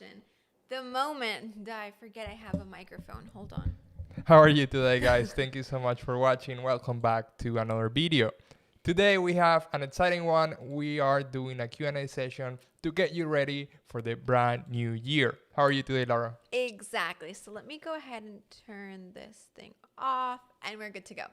question. The moment that I forget I have a microphone. Hold on. How are you today, guys? Thank you so much for watching. Welcome back to another video. Today we have an exciting one. We are doing a Q&A session to get you ready for the brand new year. How are you today, Laura? Exactly. So let me go ahead and turn this thing off and we're good to go.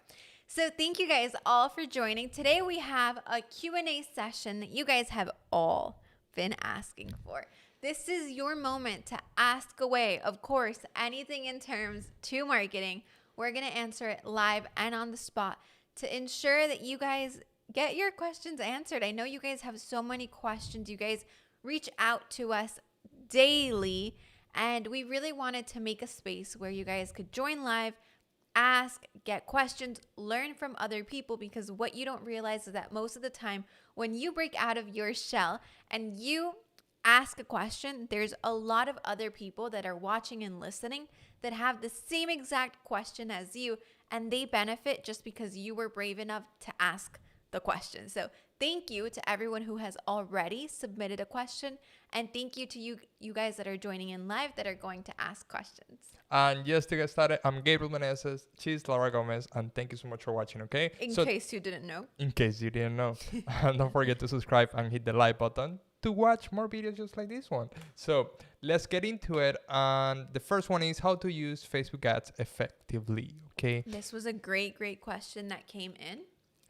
So thank you guys all for joining. Today we have a Q&A session that you guys have all been asking for. This is your moment to ask away, of course, anything in terms to marketing. We're going to answer it live and on the spot to ensure that you guys get your questions answered. I know you guys have so many questions. You guys reach out to us daily, and we really wanted to make a space where you guys could join live, ask, get questions, learn from other people, because what you don't realize is that most of the time when you break out of your shell and you ask a question, there's a lot of other people that are watching and listening that have the same exact question as you, and they benefit just because you were brave enough to ask the question. So thank you to everyone who has already submitted a question, and thank you to you guys that are joining in live that are going to ask questions. And just to get started, I'm 𝘬𝘬𝘦𝘱, she's Laura Gomez, and thank you so much for watching, okay? In case you didn't know. In case you didn't know. And don't forget to subscribe and hit the like button to watch more videos just like this one. So let's get into it. And the first one is how to use Facebook ads effectively, okay? This was a great question that came in.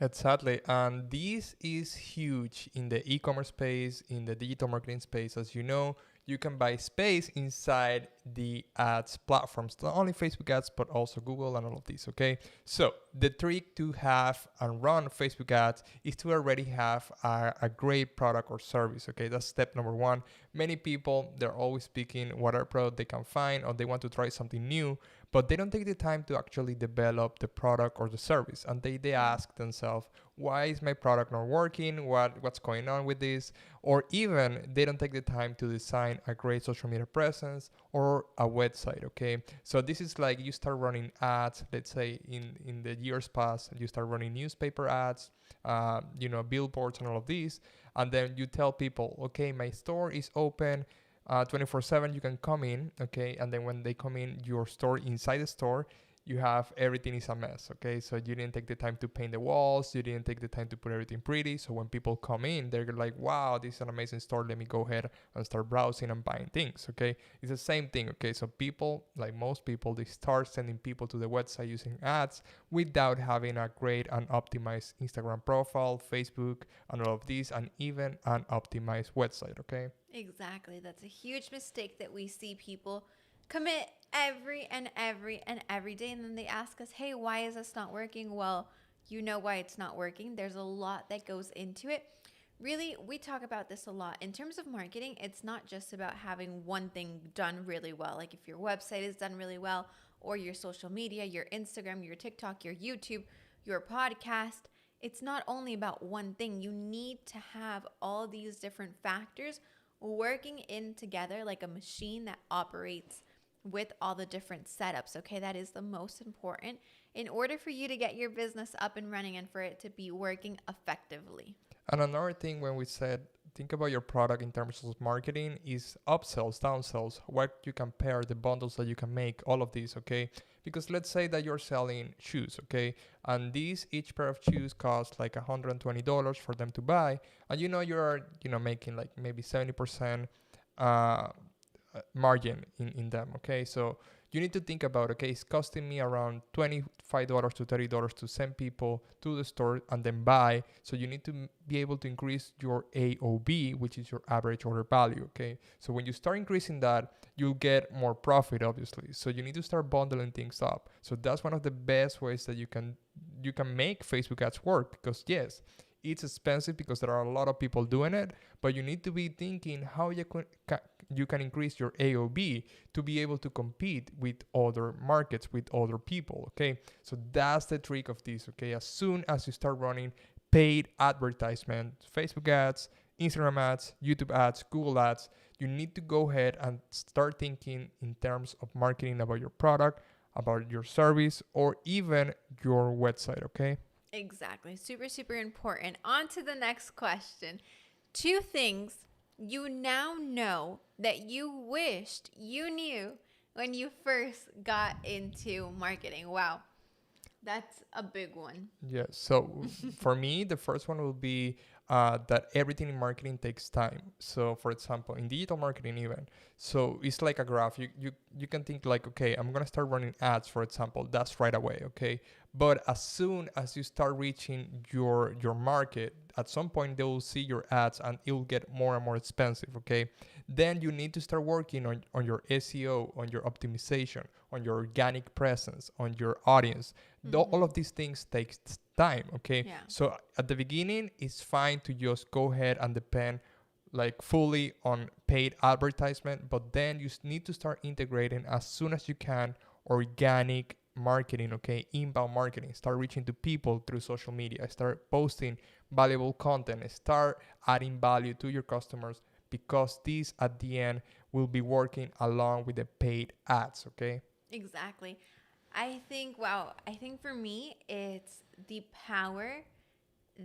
Exactly. And this is huge in the e-commerce space, in the digital marketing space. As you know, you can buy space inside the ads platforms, not only Facebook ads, but also Google and all of these, okay? So the trick to have and run Facebook ads is to already have a great product or service, okay? That's step number one. Many people, they're always picking whatever product they can find, or they want to try something new, but they don't take the time to actually develop the product or the service. And they ask themselves, why is my product not working? What's going on with this? Or even they don't take the time to design a great social media presence or a website, okay? So this is like you start running ads, let's say in the years past, you start running newspaper ads, billboards and all of these. And then you tell people, okay, my store is open 24/7, you can come in, okay? And then when they come in, your store, inside the store, you have everything is a mess, okay? So you didn't take the time to paint the walls, you didn't take the time to put everything pretty. So when people come in, they're like, wow, this is an amazing store. Let me go ahead and start browsing and buying things, okay? It's the same thing, okay? So people, like most people, they start sending people to the website using ads without having a great and optimized Instagram profile, Facebook, and all of these, and even an optimized website, okay? Exactly. That's a huge mistake that we see people commit every day, and then they ask us, hey, why is this not working? Well, you know why it's not working. There's a lot that goes into it. Really, we talk about this a lot. In terms of marketing, it's not just about having one thing done really well. Like if your website is done really well, or your social media, your Instagram, your TikTok, your YouTube, your podcast. It's not only about one thing. You need to have all these different factors working in together like a machine that operates with all the different setups, okay? That is the most important in order for you to get your business up and running and for it to be working effectively. And another thing when we said, think about your product in terms of marketing is upsells, downsells, what you can pair, the bundles that you can make, all of these, okay? Because let's say that you're selling shoes, okay? And each pair of shoes costs like $120 for them to buy. And you're making like maybe 70% margin in them, okay? So you need to think about, okay, it's costing me around $25 to $30 to send people to the store and then buy. So you need to be able to increase your AOV, which is your average order value, okay? So when you start increasing that, you'll get more profit, obviously. So you need to start bundling things up. So that's one of the best ways that you can make Facebook ads work, because yes, it's expensive because there are a lot of people doing it, but you need to be thinking how you can increase your AOV to be able to compete with other markets, with other people, okay? So that's the trick of this, okay? As soon as you start running paid advertisement, Facebook ads, Instagram ads, YouTube ads, Google ads, you need to go ahead and start thinking in terms of marketing about your product, about your service, or even your website, okay? Exactly. Super important. On to the next question. 2 things you now know that you wished you knew when you first got into marketing. Wow. That's a big one. Yeah. So for me, the first one will be that everything in marketing takes time. So for example, in digital marketing even, so it's like a graph. You can think like, okay, I'm gonna start running ads, for example. That's right away, okay? But as soon as you start reaching your market, at some point they will see your ads and it will get more and more expensive, okay? Then you need to start working on your SEO, on your optimization, on your organic presence, on your audience. All of these things takes time, okay? Yeah. So at the beginning, it's fine to just go ahead and depend like fully on paid advertisement, but then you need to start integrating as soon as you can organic marketing, okay? Inbound marketing. Start reaching to people through social media. Start posting valuable content. Start adding value to your customers, because these at the end will be working along with the paid ads, okay? Exactly. I think for me, it's the power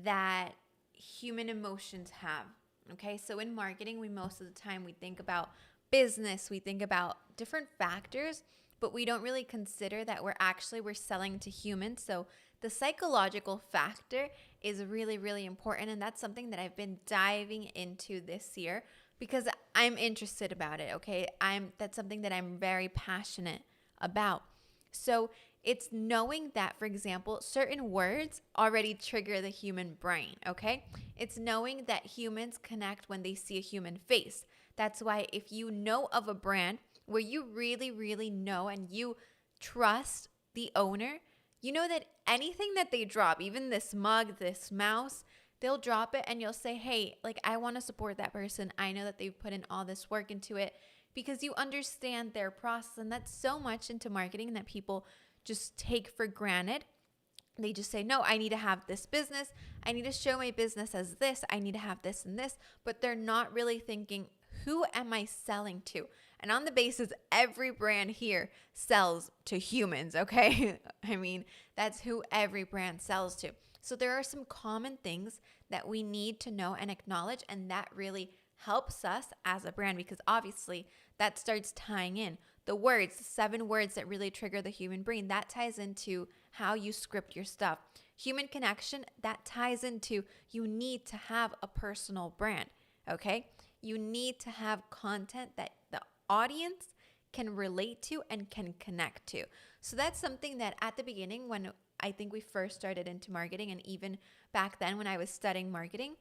that human emotions have. Okay. So in marketing, we most of the time we think about business, we think about different factors, but we don't really consider that we're selling to humans. So the psychological factor is really, really important. And that's something that I've been diving into this year because I'm interested about it. Okay. That's something that I'm very passionate about. So it's knowing that, for example, certain words already trigger the human brain, okay? It's knowing that humans connect when they see a human face. That's why if you know of a brand where you really, really know and you trust the owner, you know that anything that they drop, even this mug, this mouse, they'll drop it and you'll say, hey, like, I want to support that person. I know that they've put in all this work into it, because you understand their process. And that's so much into marketing that people just take for granted. They just say, no, I need to have this business. I need to show my business as this. I need to have this and this. But they're not really thinking, who am I selling to? And on the basis, every brand here sells to humans, okay? I mean, that's who every brand sells to. So there are some common things that we need to know and acknowledge, and that really helps us as a brand, because obviously that starts tying in the words, the 7 words that really trigger the human brain. That ties into how you script your stuff. Human connection, that ties into you need to have a personal brand, okay? You need to have content that the audience can relate to and can connect to. So that's something that at the beginning, when I think we first started into marketing, and even back then when I was studying marketing,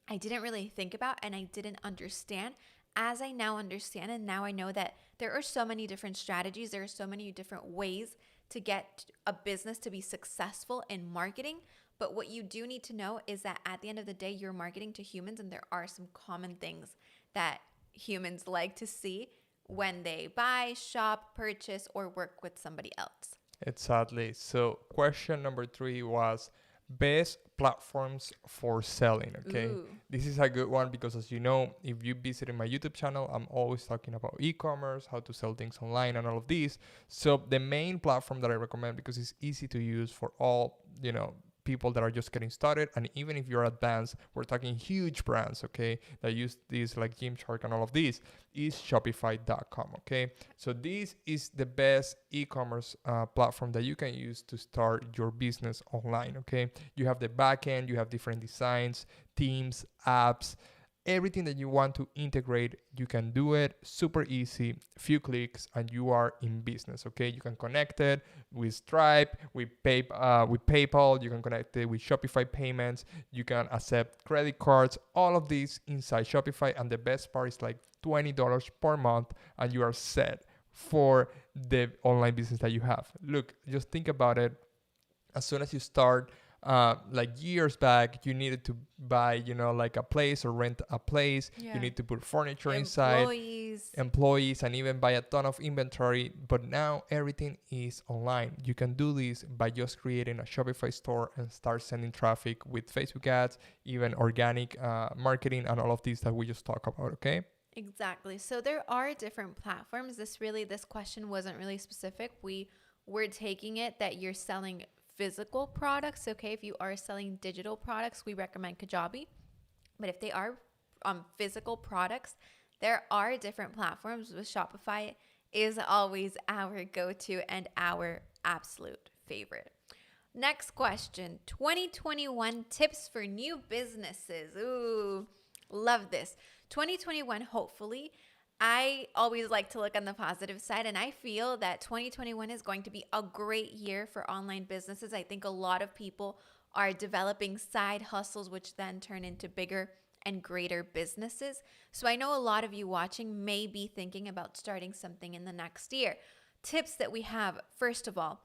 I didn't really think about and I didn't understand. As I now understand, and now I know that there are so many different strategies, there are so many different ways to get a business to be successful in marketing. But what you do need to know is that at the end of the day, you're marketing to humans, and there are some common things that humans like to see when they buy, shop, purchase, or work with somebody else. Exactly. So question number 3 was best platforms for selling, okay? Ooh. This is a good one because, as you know, if you visited my YouTube channel, I'm always talking about e-commerce, how to sell things online and all of these. So the main platform that I recommend, because it's easy to use for all, people that are just getting started, and even if you're advanced, we're talking huge brands, okay, that use these like Gymshark and all of these, is Shopify.com, okay? So this is the best e-commerce platform that you can use to start your business online, okay? You have the backend, you have different designs, themes, apps, everything that you want to integrate, you can do it super easy, few clicks, and you are in business, okay? You can connect it with Stripe, with PayPal, you can connect it with Shopify payments, you can accept credit cards, all of these inside Shopify. And the best part is like $20 per month, and you are set for the online business that you have. Look, just think about it. As soon as you start, like years back, you needed to buy, like a place or rent a place. Yeah. You need to put furniture inside, employees, and even buy a ton of inventory. But now everything is online. You can do this by just creating a Shopify store and start sending traffic with Facebook ads, even organic marketing, and all of these that we just talked about, okay? Exactly. So there are different platforms. This question wasn't really specific. We were taking it that you're selling physical products. Okay, if you are selling digital products, we recommend Kajabi. But if they are physical products, there are different platforms. With Shopify is always our go-to and our absolute favorite. Next question, 2021 tips for new businesses. Ooh, love this. 2021, hopefully, I always like to look on the positive side, and I feel that 2021 is going to be a great year for online businesses. I think a lot of people are developing side hustles, which then turn into bigger and greater businesses. So I know a lot of you watching may be thinking about starting something in the next year. Tips that we have, first of all,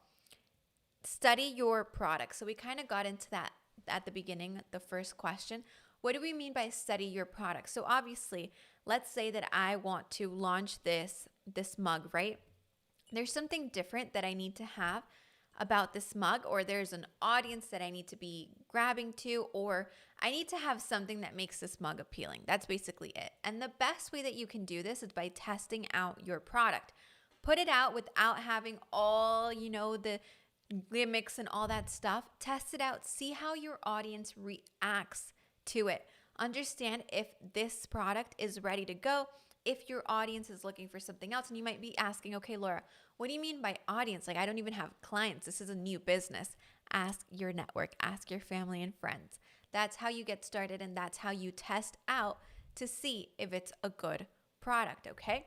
study your product. So we kind of got into that at the beginning, the first question. What do we mean by study your product? So obviously, let's say that I want to launch this mug, right? There's something different that I need to have about this mug, or there's an audience that I need to be grabbing to, or I need to have something that makes this mug appealing. That's basically it. And the best way that you can do this is by testing out your product. Put it out without having all, the gimmicks and all that stuff. Test it out. See how your audience reacts to it. Understand if this product is ready to go, if your audience is looking for something else. And you might be asking, okay, Laura, what do you mean by audience? Like, I don't even have clients. This is a new business. Ask your network, ask your family and friends. That's how you get started, and that's how you test out to see if it's a good product, okay?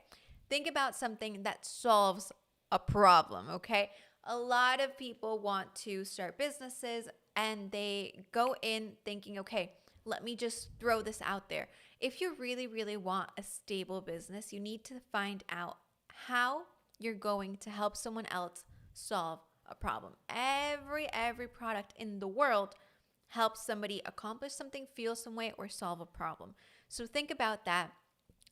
Think about something that solves a problem, okay? A lot of people want to start businesses and they go in thinking, okay, let me just throw this out there. If you really, really want a stable business, you need to find out how you're going to help someone else solve a problem. Every product in the world helps somebody accomplish something, feel some way, or solve a problem. So think about that.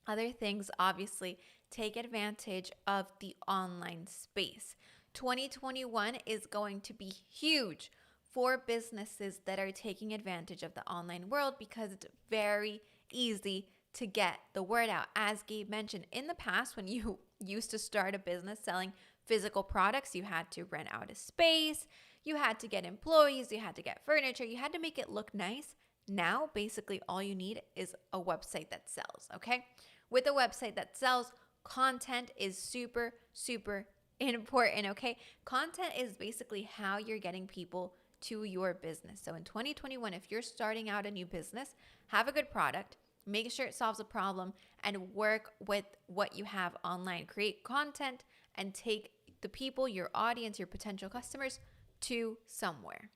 Other things, obviously, take advantage of the online space. 2021 is going to be huge for businesses that are taking advantage of the online world because it's very easy to get the word out. As Gabe mentioned, in the past, when you used to start a business selling physical products, you had to rent out a space, you had to get employees, you had to get furniture, you had to make it look nice. Now, basically, all you need is a website that sells, okay? With a website that sells, content is super, super important, okay? Content is basically how you're getting people to your business. So in 2021, if you're starting out a new business, have a good product, make sure it solves a problem, and work with what you have online. Create content and take the people, your audience, your potential customers to somewhere.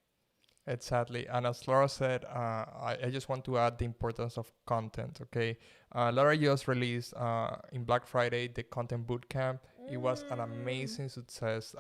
Exactly. And as Laura said, I just want to add the importance of content, okay? Laura just released in Black Friday the Content Bootcamp. It was an amazing success.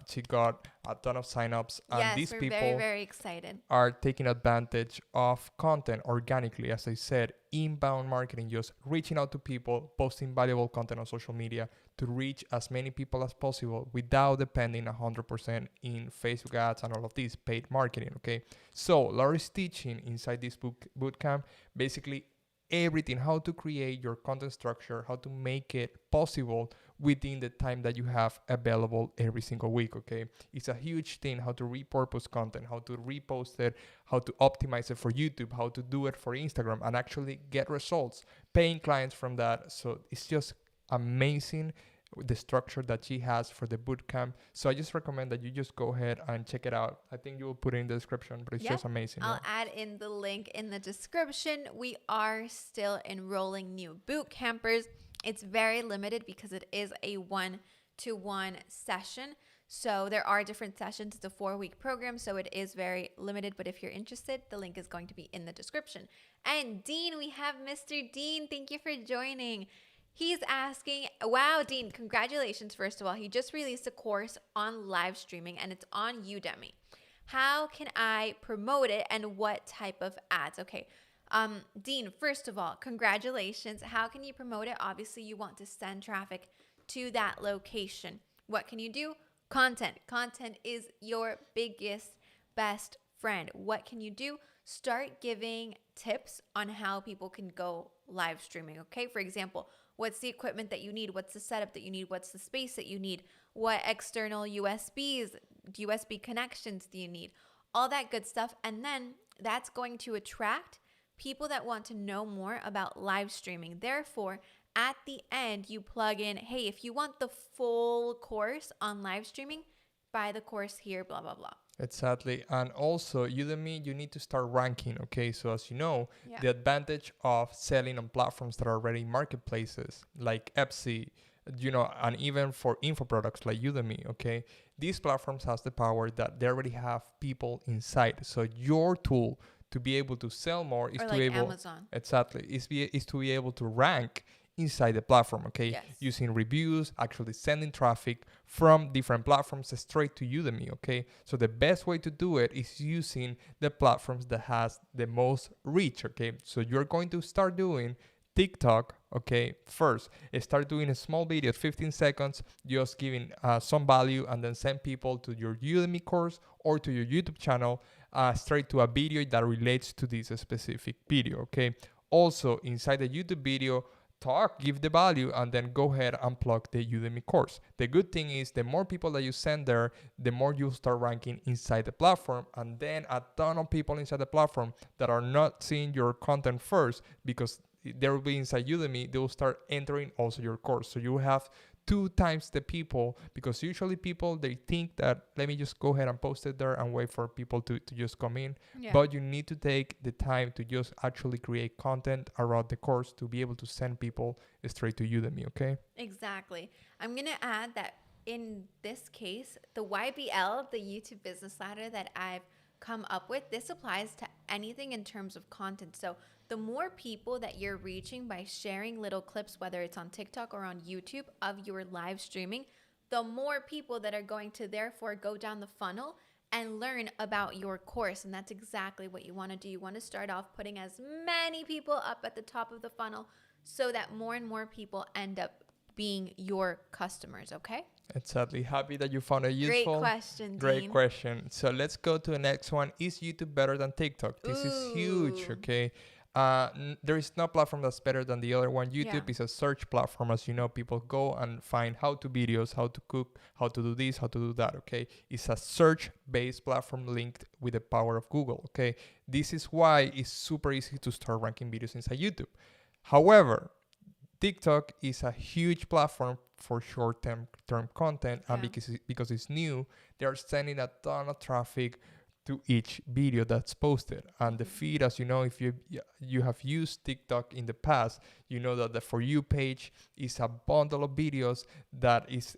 She got a ton of signups. And yes, these we're people very, very excited. Are taking advantage of content organically, as I said, inbound marketing, just reaching out to people, posting valuable content on social media to reach as many people as possible without depending 100% in Facebook ads and all of this paid marketing, okay? So Laura's teaching inside this bootcamp basically everything, how to create your content structure, how to make it possible within the time that you have available every single week, okay? It's a huge thing, how to repurpose content, how to repost it, how to optimize it for YouTube, how to do it for Instagram and actually get results, paying clients from that. So it's just amazing the structure that she has for the bootcamp. So I just recommend that you just go ahead and check it out. I think you will put it in the description, but it's just amazing. I'll add in the link in the description. We are still enrolling new boot campers. It's very limited because it is a 1-to-1 session. So there are different sessions. It's a 4-week program, so it is very limited. But if you're interested, the link is going to be in the description. And Dean, we have Mr. Dean. Thank you for joining. He's asking, wow, Dean, congratulations, first of all. He just released a course on live streaming, and it's on Udemy. How can I promote it, and what type of ads? Okay, Dean, first of all, congratulations. How can you promote it? Obviously, you want to send traffic to that location. What can you do? Content. Content is your biggest, best friend. What can you do? Start giving tips on how people can go live streaming, okay? For example, what's the equipment that you need? What's the setup that you need? What's the space that you need? What external USB connections do you need? All that good stuff. And then that's going to attract people that want to know more about live streaming. Therefore, at the end, you plug in, hey, if you want the full course on live streaming, buy the course here, blah, blah, blah. Exactly. And also, Udemy, you need to start ranking. Okay. So, as you know, Yeah. the advantage of selling on platforms that are already marketplaces like Etsy, and even for info products like Udemy. Okay. These platforms has the power that they already have people inside. So, your tool to be able to sell more is Or to like able Amazon. exactly is to be able to rank inside the platform, okay? Yes. Using reviews, actually sending traffic from different platforms straight to Udemy, okay? So the best way to do it is using the platforms that has the most reach, okay? So you're going to start doing TikTok, okay? First, start doing a small video, 15 seconds, just giving some value, and then send people to your Udemy course or to your YouTube channel straight to a video that relates to this specific video, okay? Also, inside the YouTube video, give the value, and then go ahead and plug the Udemy course. The good thing is the more people that you send there, the more you'll start ranking inside the platform, and then a ton of people inside the platform that are not seeing your content first because they will be inside Udemy, they will start entering also your course. So you have 2 times the people, because usually people, they think that let me just go ahead and post it there and wait for people to just come in. Yeah. But you need to take the time to just actually create content around the course to be able to send people straight to Udemy, okay? Exactly. I'm going to add that in this case, the YBL, the YouTube business ladder that I've come up with, this applies to anything in terms of content. So the more people that you're reaching by sharing little clips, whether it's on TikTok or on YouTube of your live streaming, the more people that are going to therefore go down the funnel and learn about your course. And that's exactly what you want to do. You want to start off putting as many people up at the top of the funnel so that more and more people end up being your customers, okay? Exactly. Happy that you found it useful. Great question, Great Dean. question. So let's go to the next one. Is YouTube better than TikTok? This is huge, Ooh. okay? There is no platform that's better than the other one. YouTube Yeah. is a search platform. As you know, people go and find how-to videos, how to cook, how to do this, how to do that, okay? It's a search-based platform linked with the power of Google, okay? This is why it's super easy to start ranking videos inside YouTube. However, TikTok is a huge platform for short-term content, and because it's new, they are sending a ton of traffic to each video that's posted. And the feed, as you know, if you have used TikTok in the past, you know that the For You page is a bundle of videos that is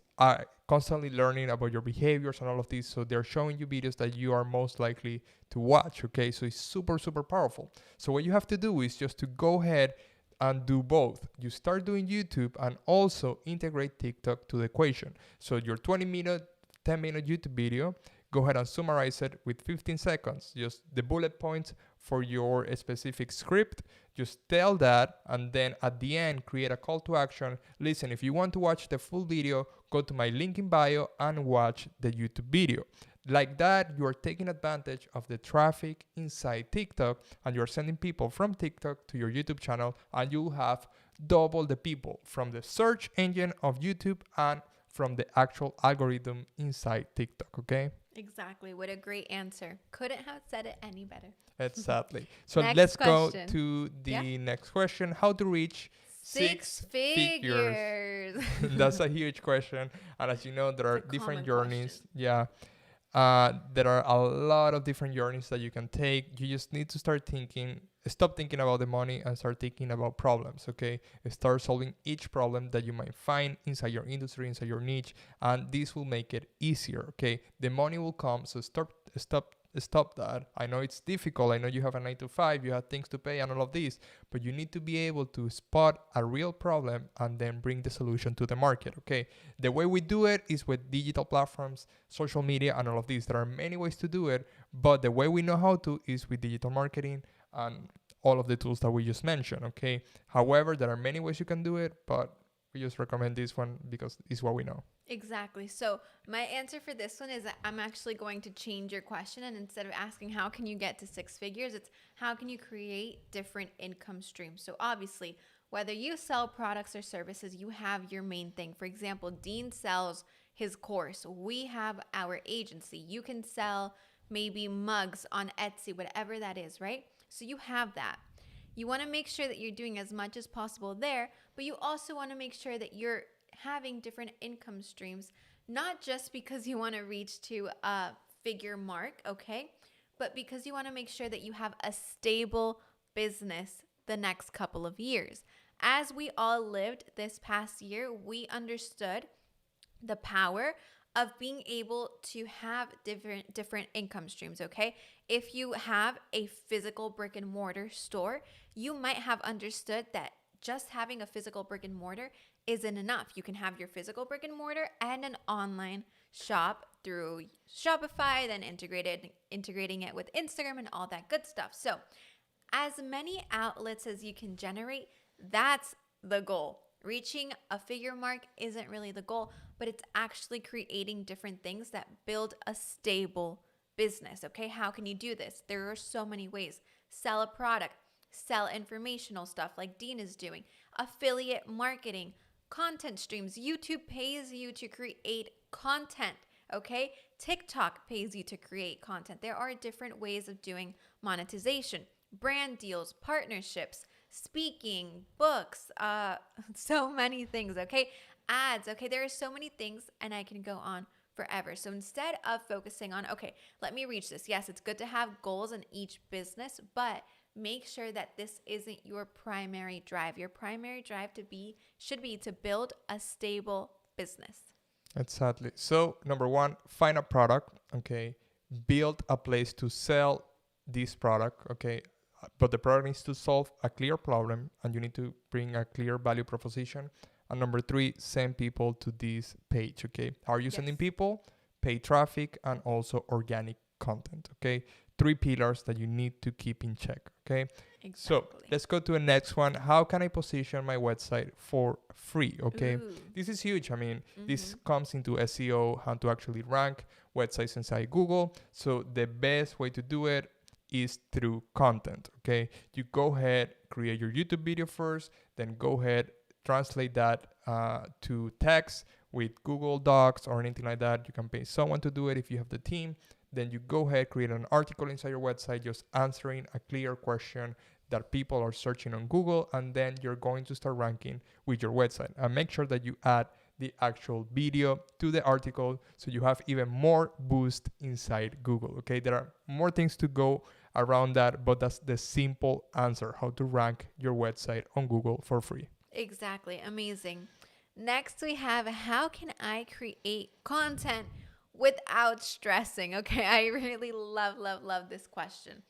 constantly learning about your behaviors and all of this. So they're showing you videos that you are most likely to watch, okay? So it's super, super powerful. So what you have to do is just to go ahead and do both. You start doing YouTube and also integrate TikTok to the equation. So your 20-minute, 10-minute YouTube video, go ahead and summarize it with 15 seconds. Just the bullet points for your specific script. Just tell that, and then at the end, create a call to action. Listen, if you want to watch the full video, go to my link in bio and watch the YouTube video. Like that, you are taking advantage of the traffic inside TikTok, and you're sending people from TikTok to your YouTube channel, and you'll have double the people from the search engine of YouTube and from the actual algorithm inside TikTok, okay? Exactly. What a great answer. Couldn't have said it any better. Exactly. So Next let's question. go to the next question. How to reach Six figures. That's a huge question. And as you know, there are It's a different common journeys. question. Yeah. There are a lot of different journeys that you can take. You just need to stop thinking about the money and start thinking about problems, okay? Start solving each problem that you might find inside your industry, inside your niche, and this will make it easier, okay? The money will come, so stop that. I know it's difficult. I know you have a 9 to 5, you have things to pay and all of this, but you need to be able to spot a real problem and then bring the solution to the market, okay? The way we do it is with digital platforms, social media, and all of this. There are many ways to do it, but the way we know how to is with digital marketing and all of the tools that we just mentioned, okay? However, there are many ways you can do it, but we just recommend this one because it's what we know. Exactly. So my answer for this one is that I'm actually going to change your question. And instead of asking how can you get to 6 figures, it's how can you create different income streams? So obviously, whether you sell products or services, you have your main thing. For example, Dean sells his course. We have our agency. You can sell maybe mugs on Etsy, whatever that is, right? So you have that. You want to make sure that you're doing as much as possible there, but you also want to make sure that you're having different income streams, not just because you want to reach to a figure mark, okay? But because you want to make sure that you have a stable business the next couple of years. As we all lived this past year, we understood the power of being able to have different income streams, okay? If you have a physical brick and mortar store, you might have understood that just having a physical brick and mortar isn't enough. You can have your physical brick and mortar and an online shop through Shopify, then integrating it with Instagram and all that good stuff. So as many outlets as you can generate, that's the goal. Reaching a figure mark isn't really the goal, but it's actually creating different things that build a stable business, okay? How can you do this? There are so many ways. Sell a product, sell informational stuff like Dean is doing, affiliate marketing, content streams. YouTube pays you to create content, okay? TikTok pays you to create content. There are different ways of doing monetization, brand deals, partnerships, speaking, books, so many things, okay? Ads, okay? There are so many things, and I can go on forever. So instead of focusing on, okay, let me reach this. Yes, it's good to have goals in each business, but make sure that this isn't your primary drive. Your primary drive should be to build a stable business. Exactly. So number one, find a product, okay? Build a place to sell this product, okay? But the product needs to solve a clear problem, and you need to bring a clear value proposition. And number three, send people to this page, okay? How are you sending people? Pay traffic and also organic content, okay? 3 pillars that you need to keep in check, okay? Exactly. So let's go to the next one. How can I position my website for free, okay? Ooh. This is huge. I mean, this comes into SEO, how to actually rank websites inside Google. So the best way to do it is through content, okay? You go ahead, create your YouTube video first, then go ahead, translate that to text with Google Docs or anything like that. You can pay someone to do it if you have the team. Then you go ahead, create an article inside your website, just answering a clear question that people are searching on Google, and then you're going to start ranking with your website. And make sure that you add the actual video to the article so you have even more boost inside Google, okay? There are more things to go around that, but that's the simple answer, how to rank your website on Google for free. Exactly. Amazing. Next, we have how can I create content without stressing? Okay, I really love this question.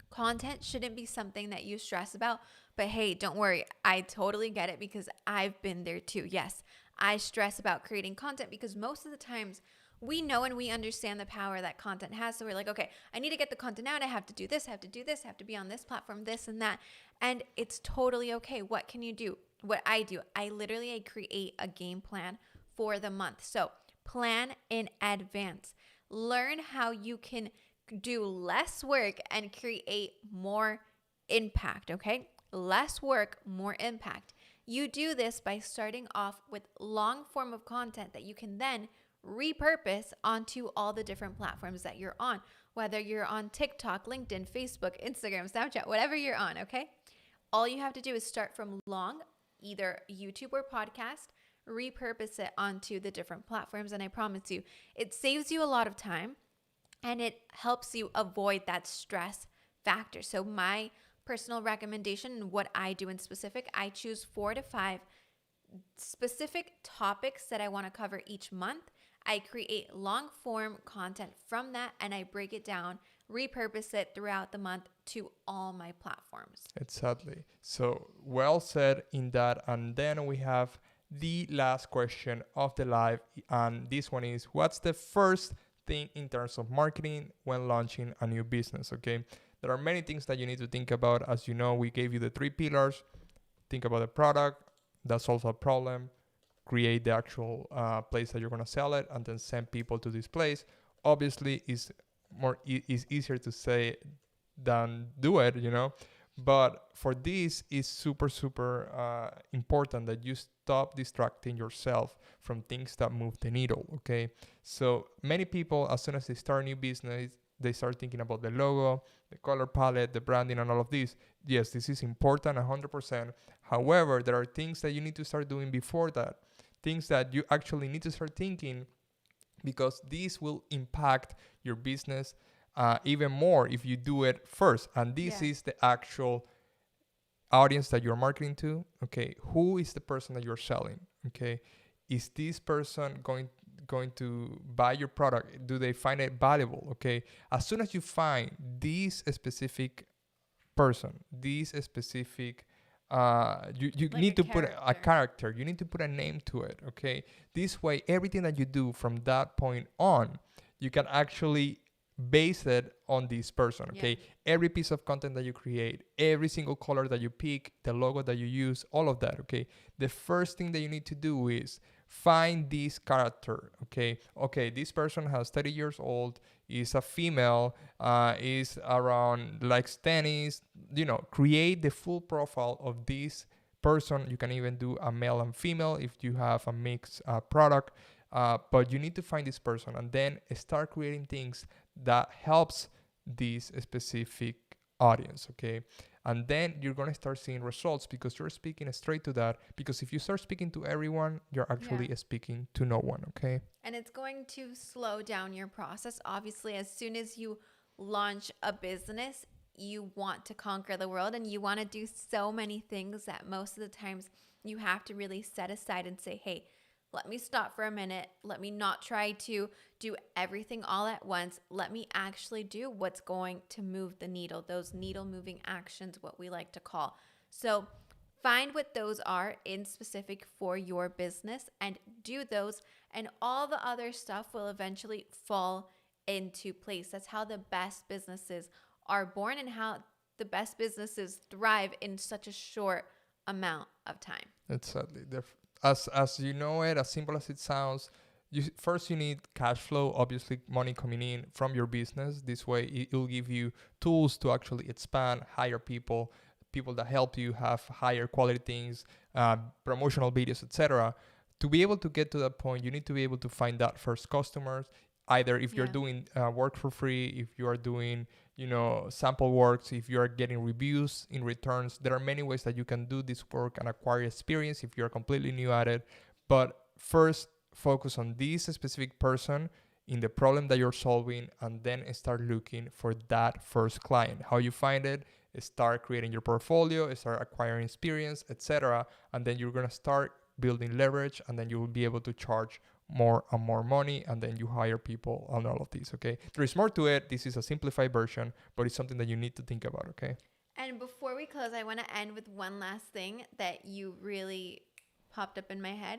Content shouldn't be something that you stress about, but hey, don't worry. I totally get it because I've been there too. Yes, I stress about creating content because most of the times we know and we understand the power that content has. So we're like, okay, I need to get the content out. I have to do this, I have to do this, I have to be on this platform, this and that. And it's totally okay. What can you do? What I do, I create a game plan for the month. So plan in advance. Learn how you can do less work and create more impact, okay? Less work, more impact. You do this by starting off with long form of content that you can then repurpose onto all the different platforms that you're on, whether you're on TikTok, LinkedIn, Facebook, Instagram, Snapchat, whatever you're on, okay? All you have to do is start from long, either YouTube or podcast, repurpose it onto the different platforms. And I promise you, it saves you a lot of time and it helps you avoid that stress factor. So my personal recommendation and what I do in specific, I choose 4 to 5 specific topics that I want to cover each month. I create long form content from that and I break it down, repurpose it throughout the month to all my platforms. Exactly. So well said in that. And then we have the last question of the live. And this one is, what's the first thing in terms of marketing when launching a new business? Okay. There are many things that you need to think about. As you know, we gave you the 3 pillars. Think about the product that solves a problem, create the actual place that you're going to sell it, and then send people to this place. Obviously, it's easier to say than do it, you know. But for this, it's super important that you stop distracting yourself from things that move the needle, okay? So many people, as soon as they start a new business, they start thinking about the logo, the color palette, the branding, and all of this. Yes, this is important 100%. However, there are things that you need to start doing before that, things that you actually need to start thinking, because this will impact your business even more if you do it first. And this is the actual audience that you're marketing to. Okay, who is the person that you're selling? Okay, is this person going to buy your product? Do they find it valuable? Okay, as soon as you find this specific person, this specific you like need to put a character, you need to put a name to it. Okay, this way everything that you do from that point on, you can actually base it on this person. Okay, every piece of content that you create, every single color that you pick, the logo that you use, all of that. Okay, the first thing that you need to do is find this character. Okay, this person has 30 years old, is a female, is around, likes tennis, create the full profile of this person. You can even do a male and female if you have a mixed product, but you need to find this person and then start creating things that helps this specific audience. Okay, and then you're going to start seeing results because you're speaking straight to that. Because if you start speaking to everyone, you're actually speaking to no one. Okay, and it's going to slow down your process. Obviously, as soon as you launch a business, you want to conquer the world and you want to do so many things that most of the times you have to really set aside and say, hey, let me stop for a minute. Let me not try to do everything all at once. Let me actually do what's going to move the needle, those needle moving actions, what we like to call. So find what those are in specific for your business and do those, and all the other stuff will eventually fall into place. That's how the best businesses are born and how the best businesses thrive in such a short amount of time. Exactly. As you know it, as simple as it sounds, first you need cash flow, obviously money coming in from your business. This way it will give you tools to actually expand, hire people that help you have higher quality things, promotional videos, etc. To be able to get to that point, you need to be able to find that first customers. Either if you're doing work for free, if you are doing sample works, if you are getting reviews in returns, there are many ways that you can do this work and acquire experience if you're completely new at it. But first, focus on this specific person in the problem that you're solving, and then start looking for that first client. How you find it, start creating your portfolio, start acquiring experience, etc. And then you're going to start building leverage, and then you will be able to charge more and more money, and then you hire people on all of these. Okay, there is more to it. This is a simplified version, but it's something that you need to think about. Okay, and before we close, I want to end with one last thing that you really popped up in my head.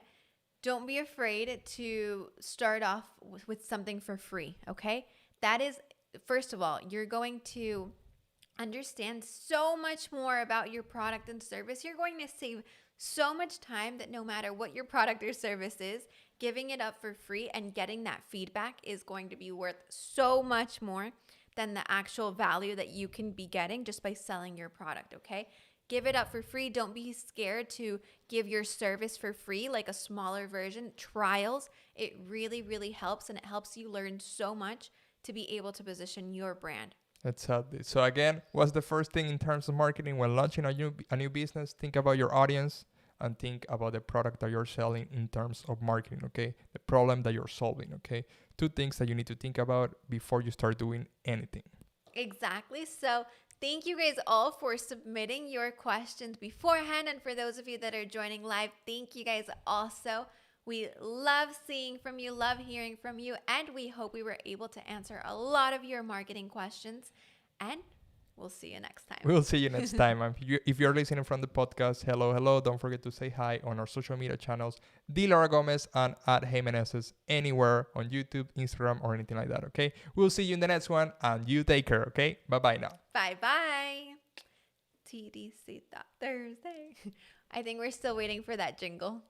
Don't be afraid to start off with something for free. Okay, that is, first of all, you're going to understand so much more about your product and service. You're going to save so much time that no matter what your product or service is, giving it up for free and getting that feedback is going to be worth so much more than the actual value that you can be getting just by selling your product. Okay, give it up for free. Don't be scared to give your service for free, like a smaller version, trials. It really, really helps, and it helps you learn so much to be able to position your brand. Exactly. So again, what's the first thing in terms of marketing when launching a new business? Think about your audience and think about the product that you're selling in terms of marketing. Okay, the problem that you're solving. Okay, two things that you need to think about before you start doing anything. Exactly. So thank you guys all for submitting your questions beforehand, and for those of you that are joining live, thank you guys also. We love seeing from you, love hearing from you, and we hope we were able to answer a lot of your marketing questions, and we'll see you next time. We'll see you next time. If you're listening from the podcast, hello. Don't forget to say hi on our social media channels, _Laura Gomez and @Jimenezes, anywhere on YouTube, Instagram, or anything like that. Okay, we'll see you in the next one, and you take care. Okay, bye now. Bye. TDC Thursday. I think we're still waiting for that jingle.